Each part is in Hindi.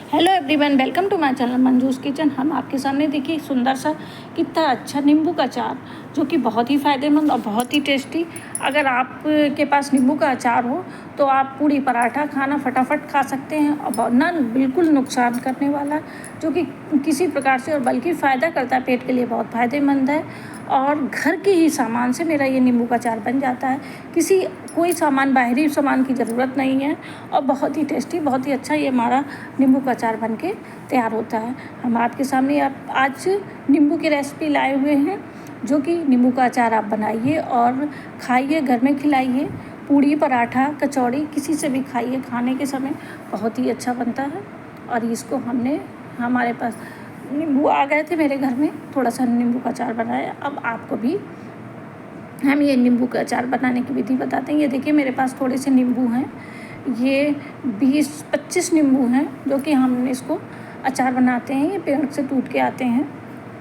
Hello everyone, welcome to my channel Manju's kitchen. हम आपके सामने देखिए सुंदर सा कितना अच्छा नींबू का अचार, जो कि बहुत ही फ़ायदेमंद और बहुत ही टेस्टी। अगर आप के पास नींबू का अचार हो तो आप पूड़ी पराठा खाना फटाफट खा सकते हैं, और ना बिल्कुल नुकसान करने वाला, जो कि किसी प्रकार से और बल्कि फ़ायदा करता है, पेट के लिए बहुत फ़ायदेमंद है। और घर के ही सामान से मेरा ये नींबू का अचार बन जाता है, कोई सामान बाहरी सामान की ज़रूरत नहीं है, और बहुत ही टेस्टी, बहुत ही अच्छा ये हमारा नींबू का अचार बन के तैयार होता है। हम आपके सामने आज नींबू की रेसिपी लाए हुए हैं, जो कि नींबू का अचार आप बनाइए और खाइए, घर में खिलाइए। पूड़ी पराठा कचौड़ी किसी से भी खाइए, खाने के समय बहुत ही अच्छा बनता है। और इसको हमारे पास नींबू आ गए थे मेरे घर में, थोड़ा सा नींबू का अचार बनाया। अब आपको भी हम ये नींबू का अचार बनाने की विधि बताते हैं। ये देखिए मेरे पास थोड़े से नींबू हैं, ये 20-25 नींबू हैं, जो कि हम इसको अचार बनाते हैं। ये पेड़ से टूट के आते हैं,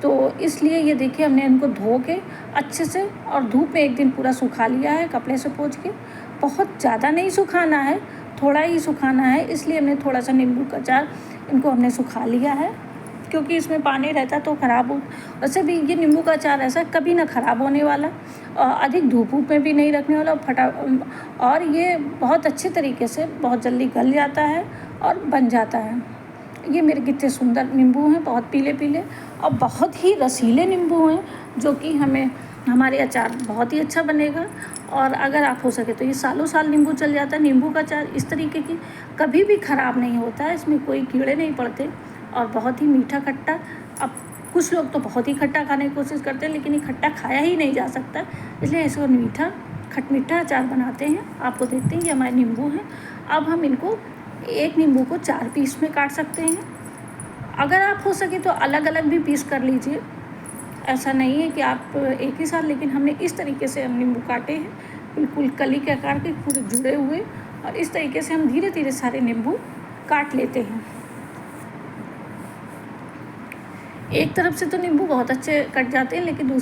तो इसलिए ये देखिए हमने इनको धो के अच्छे से और धूप में एक दिन पूरा सुखा लिया है, कपड़े से पोंछ के। बहुत ज़्यादा नहीं सुखाना है, थोड़ा ही सुखाना है, इसलिए हमने थोड़ा सा नींबू का अचार इनको हमने सुखा लिया है, क्योंकि इसमें पानी रहता तो ख़राब हो। वैसे भी ये नींबू का अचार ऐसा कभी ना ख़राब होने वाला, अधिक धूप में भी नहीं रखने वाला, और ये बहुत अच्छे तरीके से बहुत जल्दी गल जाता है और बन जाता है। ये मेरे कितने सुंदर नींबू हैं, बहुत पीले पीले और बहुत ही रसीले नींबू हैं, जो कि हमारे अचार बहुत ही अच्छा बनेगा। और अगर आप हो सके तो ये सालों साल नींबू चल जाता है। नींबू का अचार इस तरीके की कभी भी ख़राब नहीं होता है, इसमें कोई कीड़े नहीं पड़ते, और बहुत ही मीठा खट्टा। अब कुछ लोग तो बहुत ही खट्टा खाने की कोशिश करते हैं, लेकिन ये खट्टा खाया ही नहीं जा सकता, इसलिए इसको खटमीठा अचार बनाते हैं। आपको देखते हैं ये हमारे नींबू हैं। अब हम इनको एक नींबू को 4 पीस में काट सकते हैं। अगर आप हो सके तो अलग अलग भी पीस कर लीजिए, ऐसा नहीं है कि आप एक ही साथ, लेकिन हमने इस तरीके से हम नींबू काटे हैं, बिल्कुल कली के आकार के पूरे जुड़े हुए, और इस तरीके से हम धीरे धीरे सारे नींबू काट लेते हैं। एक तरफ से तो नींबू बहुत अच्छे कट जाते हैं, लेकिन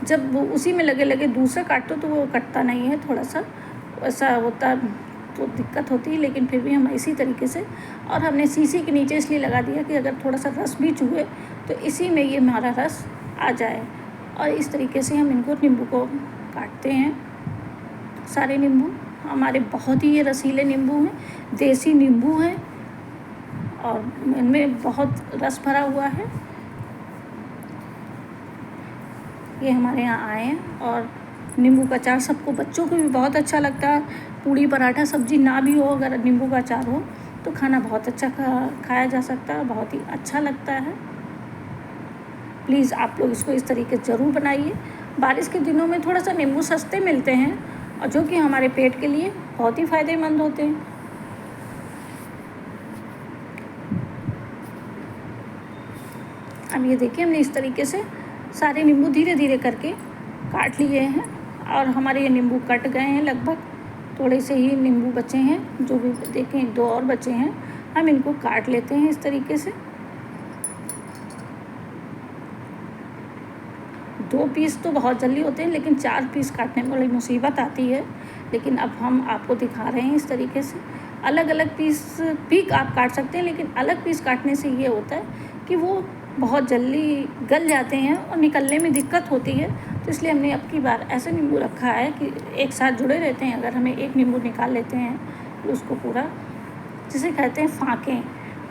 जब वो उसी में लगे दूसरा काटो तो वो कटता नहीं है, थोड़ा सा ऐसा होता तो दिक्कत होती है। लेकिन फिर भी हम इसी तरीके से, और हमने शीशी के नीचे इसलिए लगा दिया कि अगर थोड़ा सा रस भी चूहे तो इसी में ये हमारा रस आ जाए। और इस तरीके से हम इनको नींबू को काटते हैं। सारे नींबू हमारे बहुत ही ये रसीले नींबू हैं, देसी नींबू हैं, और इनमें बहुत रस भरा हुआ है। ये हमारे यहाँ आए हैं, और नींबू का अचार सबको, बच्चों को भी बहुत अच्छा लगता है। पूड़ी पराठा सब्जी ना भी हो, अगर नींबू का अचार हो तो खाना बहुत अच्छा खाया जा सकता है, बहुत ही अच्छा लगता है। प्लीज़ आप लोग इसको इस तरीके से ज़रूर बनाइए। बारिश के दिनों में थोड़ा सा नींबू सस्ते मिलते हैं, और जो कि हमारे पेट के लिए बहुत ही फ़ायदेमंद होते हैं। अब ये देखिए हमने इस तरीके से सारे नींबू धीरे धीरे करके काट लिए हैं, और हमारे ये नींबू कट गए हैं लगभग। थोड़े से ही नींबू बचे हैं, जो भी देखें 2 और बचे हैं। हम इनको काट लेते हैं इस तरीके से। 2 पीस तो बहुत जल्दी होते हैं, लेकिन 4 पीस काटने में बड़ी मुसीबत आती है। लेकिन अब हम आपको दिखा रहे हैं इस तरीके से। अलग अलग पीस भी आप काट सकते हैं, लेकिन अलग पीस काटने से ये होता है कि वो बहुत जल्दी गल जाते हैं और निकलने में दिक्कत होती है। तो इसलिए हमने अब की बार ऐसे नींबू रखा है कि एक साथ जुड़े रहते हैं। अगर हमें एक नींबू निकाल लेते हैं तो उसको पूरा, जिसे कहते हैं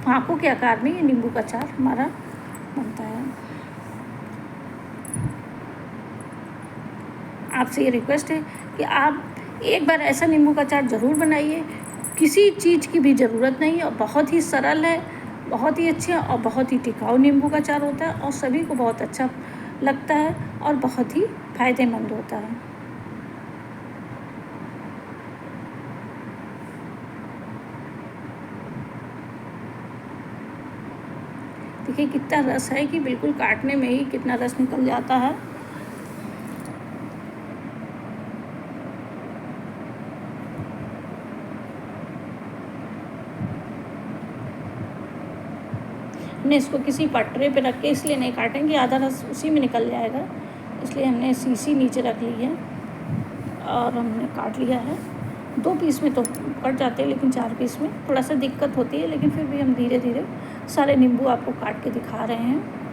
फाँकों के आकार में ये नींबू का अचार हमारा बनता है। आपसे ये रिक्वेस्ट है कि आप एक बार ऐसा नींबू का अचार ज़रूर बनाइए। किसी चीज़ की भी ज़रूरत नहीं है, और बहुत ही सरल है, बहुत ही अच्छा और बहुत ही टिकाऊ नींबू का अचार होता है, और सभी को बहुत अच्छा लगता है और बहुत ही फ़ायदेमंद होता है। देखिए कितना रस है, कि बिल्कुल काटने में ही कितना रस निकल जाता है। हमने इसको किसी पटरे पे रख के इसलिए नहीं काटेंगे, आधा रस उसी में निकल जाएगा, इसलिए हमने शीशी नीचे रख ली है और हमने काट लिया है। 2 पीस में तो कट जाते हैं, लेकिन 4 पीस में थोड़ा सा दिक्कत होती है, लेकिन फिर भी हम धीरे धीरे सारे नींबू आपको काट के दिखा रहे हैं।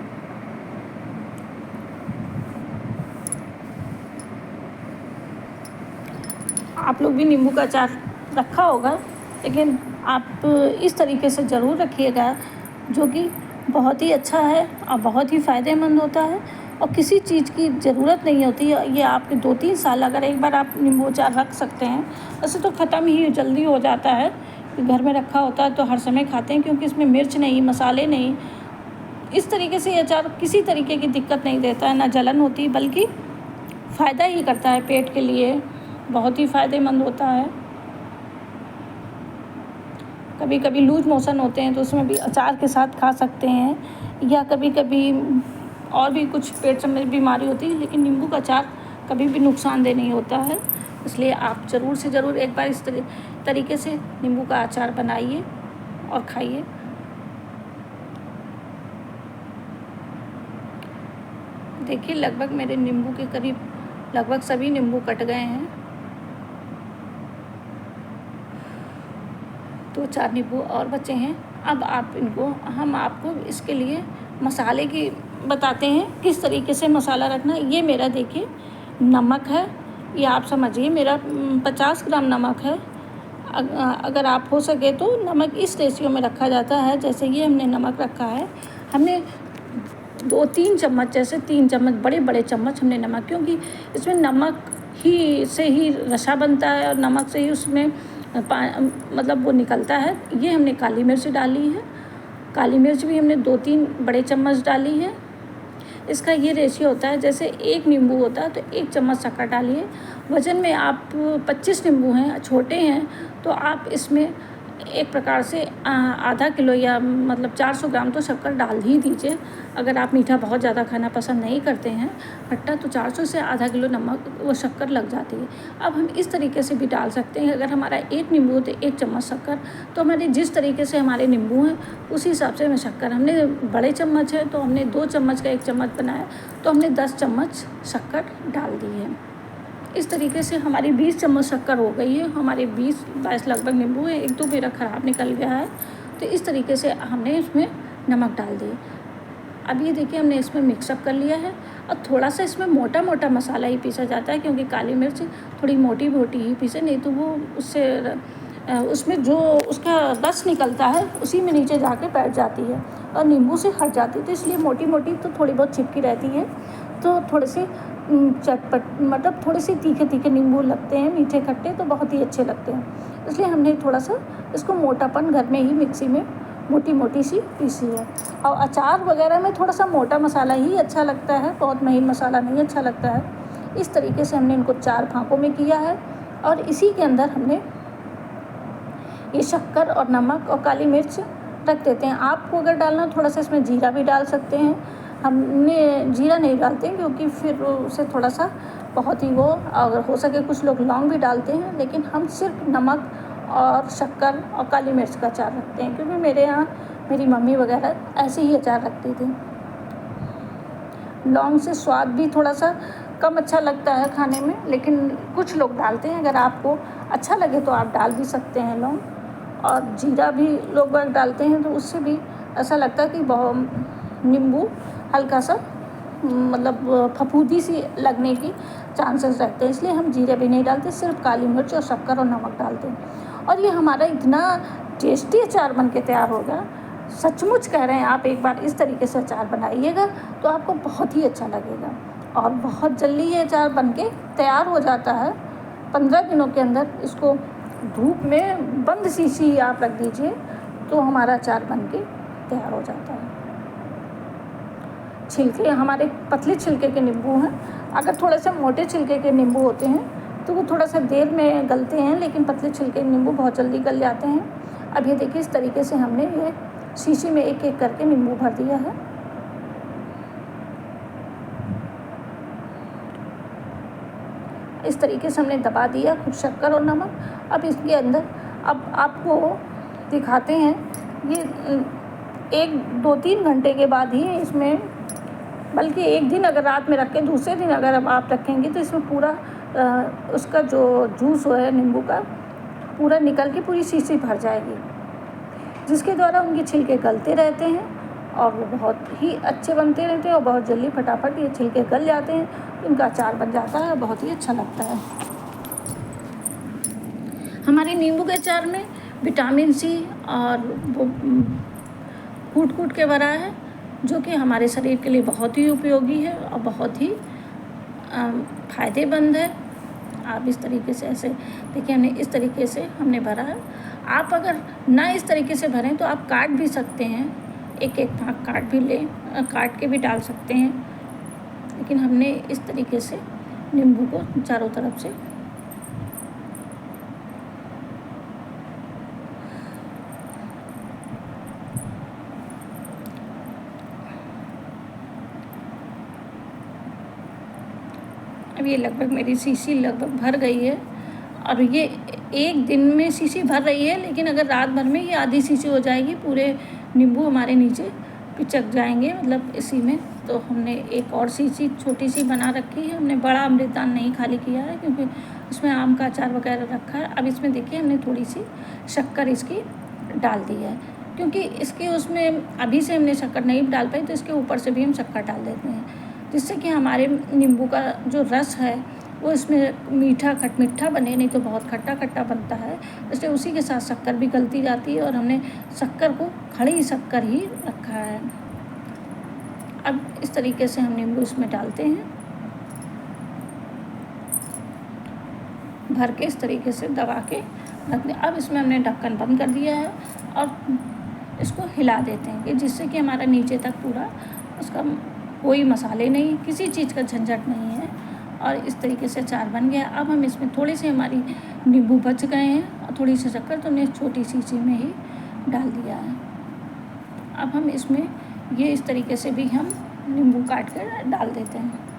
आप लोग भी नींबू का अचार रखा होगा, लेकिन आप इस तरीके से ज़रूर रखिएगा, जो कि बहुत ही अच्छा है और बहुत ही फ़ायदेमंद होता है और किसी चीज़ की ज़रूरत नहीं होती है। ये आपके 2-3 साल अगर एक बार आप नींबू अचार रख सकते हैं, वैसे तो ख़त्म ही जल्दी हो जाता है, घर में रखा होता है तो हर समय खाते हैं, क्योंकि इसमें मिर्च नहीं, मसाले नहीं। इस तरीके से ये अचार किसी तरीके की दिक्कत नहीं देता है, ना जलन होती, बल्कि फ़ायदा ही करता है पेट के लिए, बहुत ही फ़ायदेमंद होता है। कभी कभी लूज मोशन होते हैं तो उसमें भी अचार के साथ खा सकते हैं, या कभी कभी और भी कुछ पेट में बीमारी होती है, लेकिन नींबू का अचार कभी भी नुकसानदेह नहीं होता है। इसलिए आप ज़रूर से ज़रूर एक बार इस तरीके से नींबू का अचार बनाइए और खाइए। देखिए लगभग मेरे नींबू के करीब लगभग सभी नींबू कट गए हैं, 2-4 नींबू और बचे हैं। अब हम आपको इसके लिए मसाले की बताते हैं, किस तरीके से मसाला रखना है। ये मेरा देखिए नमक है, ये आप समझिए मेरा 50 ग्राम नमक है। अगर आप हो सके तो नमक इस रेशियो में रखा जाता है, जैसे ये हमने नमक रखा है, हमने 2-3 चम्मच, जैसे 3 चम्मच बड़े बड़े चम्मच हमने नमक, क्योंकि इसमें नमक ही से ही रसा बनता है और नमक से ही उसमें मतलब वो निकलता है। ये हमने काली मिर्च डाली है, काली मिर्च भी हमने 2-3 बड़े चम्मच डाली है। इसका ये रेशियो होता है, जैसे 1 नींबू होता है तो 1 चम्मच शक्कर डालिए। वज़न में आप 25 नींबू हैं, छोटे हैं, तो आप इसमें एक प्रकार से आधा किलो या मतलब 400 ग्राम तो शक्कर डाल ही दीजिए। अगर आप मीठा बहुत ज़्यादा खाना पसंद नहीं करते हैं खट्टा, तो 400 से आधा किलो नमक वो शक्कर लग जाती है। अब हम इस तरीके से भी डाल सकते हैं, अगर हमारा 1 नींबू तो 1 चम्मच शक्कर, तो हमारे जिस तरीके से हमारे नींबू हैं उसी हिसाब से हमें शक्कर, हमने बड़े चम्मच है तो हमने 2 चम्मच का 1 चम्मच बनाया, तो हमने 10 चम्मच शक्कर डाल दी है। इस तरीके से हमारी 20 चम्मच शक्कर हो गई है। हमारे 20-22 लगभग नींबू है, 1-2 मेरा ख़राब निकल गया है, तो इस तरीके से हमने इसमें नमक डाल दिए। अब ये देखिए हमने इसमें मिक्सअप कर लिया है, और थोड़ा सा इसमें मोटा मोटा मसाला ही पीसा जाता है, क्योंकि काली मिर्च थोड़ी मोटी मोटी ही पीसे, नहीं तो वो उसमें जो उसका रस निकलता है उसी में नीचे जाके बैठ जाती है और नींबू से हट जाती है, तो इसलिए मोटी मोटी तो थोड़ी बहुत चिपकी रहती है। तो थोड़े से चटपट मतलब थोड़े से तीखे तीखे नींबू लगते हैं, मीठे खट्टे, तो बहुत ही अच्छे लगते हैं। इसलिए हमने थोड़ा सा इसको मोटापन घर में ही मिक्सी में मोटी मोटी सी पीसी है। और अचार वगैरह में थोड़ा सा मोटा मसाला ही अच्छा लगता है, बहुत महीन मसाला नहीं अच्छा लगता है। इस तरीके से हमने इनको 4 फाँकों में किया है, और इसी के अंदर हमने ये शक्कर और नमक और काली मिर्च रख देते हैं। आपको अगर डालना थोड़ा सा इसमें जीरा भी डाल सकते हैं, हमने जीरा नहीं डालते हैं क्योंकि फिर उससे थोड़ा सा बहुत ही वो, अगर हो सके कुछ लोग लौंग भी डालते हैं, लेकिन हम सिर्फ नमक और शक्कर और काली मिर्च का अचार रखते हैं, क्योंकि मेरे यहाँ मेरी मम्मी वगैरह ऐसे ही अचार रखती थी। लौंग से स्वाद भी थोड़ा सा कम अच्छा लगता है खाने में, लेकिन कुछ लोग डालते हैं, अगर आपको अच्छा लगे तो आप डाल भी सकते हैं लौंग। और जीरा भी लोग डालते हैं, तो उससे भी ऐसा लगता है कि बहुत नींबू हल्का सा मतलब फफूंदी सी लगने की चांसेस रहते हैं, इसलिए हम जीरा भी नहीं डालते, सिर्फ काली मिर्च और शक्कर और नमक डालते हैं। और ये हमारा इतना टेस्टी अचार बन के तैयार होगा, सचमुच कह रहे हैं। आप एक बार इस तरीके से अचार बनाइएगा तो आपको बहुत ही अच्छा लगेगा, और बहुत जल्दी ये अचार बन के तैयार हो जाता है। 15 दिनों के अंदर इसको धूप में बंद शीशी आप रख दीजिए तो हमारा अचार बन के तैयार हो जाता है। छिलके हमारे पतले छिलके के नींबू हैं, अगर थोड़े से मोटे छिलके के नींबू होते हैं तो वो थोड़ा सा देर में गलते हैं, लेकिन पतले छिलके के नींबू बहुत जल्दी गल जाते हैं। अब ये देखिए इस तरीके से हमने ये शीशी में एक एक करके नींबू भर दिया है। इस तरीके से हमने दबा दिया खुद शक्कर और नमक। अब इसके अंदर अब आपको दिखाते हैं, ये 1-2-3 घंटे के बाद ही इसमें, बल्कि एक दिन अगर रात में रख के दूसरे दिन अगर अब आप रखेंगे तो इसमें पूरा उसका जो जूस है नींबू का पूरा निकल के पूरी शीशी भर जाएगी, जिसके द्वारा उनके छिलके गलते रहते हैं और वो बहुत ही अच्छे बनते रहते हैं और बहुत जल्दी फटाफट ये छिलके गल जाते हैं, इनका अचार बन जाता है, बहुत ही अच्छा लगता है। हमारे नींबू के अचार में विटामिन सी और वो कूट के भरा है, जो कि हमारे शरीर के लिए बहुत ही उपयोगी है और बहुत ही फ़ायदेमंद है। आप इस तरीके से ऐसे देखिए, हमने इस तरीके से हमने भरा है। आप अगर ना इस तरीके से भरें तो आप काट भी सकते हैं, एक एक भाग काट के भी डाल सकते हैं, लेकिन हमने इस तरीके से नींबू को चारों तरफ से अब ये लगभग मेरी शीशी लगभग भर गई है और ये एक दिन में शीशी भर रही है, लेकिन अगर रात भर में ये आधी शीशी हो जाएगी, पूरे नींबू हमारे नीचे पिचक जाएंगे, मतलब इसी में। तो हमने एक और शीशी छोटी सी बना रखी है, हमने बड़ा अमृतदान नहीं खाली किया है क्योंकि उसमें आम का अचार वगैरह रखा है। अब इसमें देखिए हमने थोड़ी सी शक्कर इसकी डाल दी है, क्योंकि इसके उसमें अभी से हमने शक्कर नहीं डाल पाई, तो इसके ऊपर से भी हम शक्कर डाल देते हैं, जिससे कि हमारे नींबू का जो रस है वो इसमें मीठा बने, नहीं तो बहुत खट्टा बनता है। इसलिए उसी के साथ शक्कर भी गलती जाती है और हमने शक्कर को खड़ी शक्कर ही रखा है। अब इस तरीके से हम नींबू इसमें डालते हैं, भर के इस तरीके से दबा के रख दें। अब इसमें हमने ढक्कन बंद कर दिया है और इसको हिला देते हैं कि जिससे कि हमारा नीचे तक पूरा उसका कोई मसाले नहीं, किसी चीज़ का झंझट नहीं है और इस तरीके से अचार बन गया। अब हम इसमें थोड़े से हमारी नींबू बच गए हैं और थोड़ी सी शक्कर तो हमने छोटी शीशी में ही डाल दिया है। अब हम इसमें ये इस तरीके से भी हम नींबू काट कर डाल देते हैं।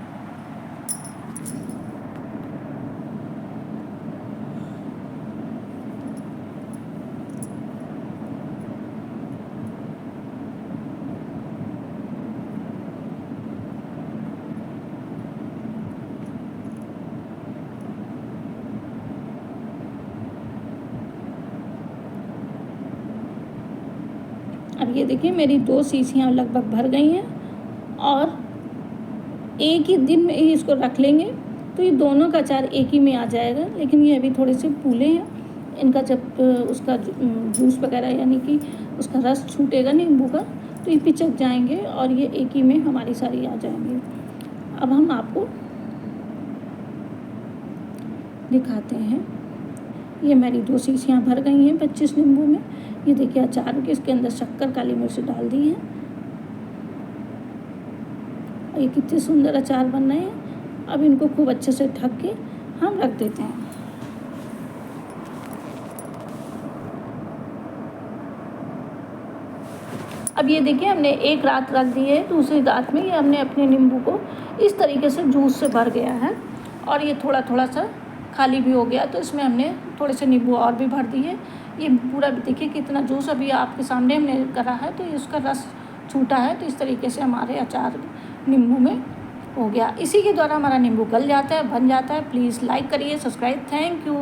अब ये देखिए मेरी 2 शीशियाँ लगभग भर गई हैं और एक ही दिन में ही इसको रख लेंगे तो ये दोनों का अचार एक ही में आ जाएगा। लेकिन ये अभी थोड़े से फूले हैं, इनका जब उसका जूस वगैरह यानी कि उसका रस छूटेगा नींबू का तो ये पिचक जाएंगे और ये एक ही में हमारी सारी आ जाएंगी। अब हम आपको दिखाते हैं, ये मेरी 2 शीशियाँ भर गई हैं 25 नींबू में। ये देखिए अचार के इसके अंदर शक्कर काली मिर्च डाल दी है और ये कितने सुंदर अचार बन रहे हैं। अब इनको खूब अच्छे से ढक के हम रख देते हैं। अब ये देखिए हमने एक रात रख दी है, दूसरी रात में ये हमने अपने नींबू को इस तरीके से जूस से भर गया है और ये थोड़ा सा खाली भी हो गया, तो इसमें हमने थोड़े से नींबू और भी भर दिए। ये पूरा देखिए कितना जूस अभी आपके सामने हमने करा है, तो ये उसका रस छूटा है। तो इस तरीके से हमारे अचार नींबू में हो गया। इसी के द्वारा हमारा नींबू गल जाता है, बन जाता है। प्लीज़ लाइक करिए, सब्सक्राइब। Thank you.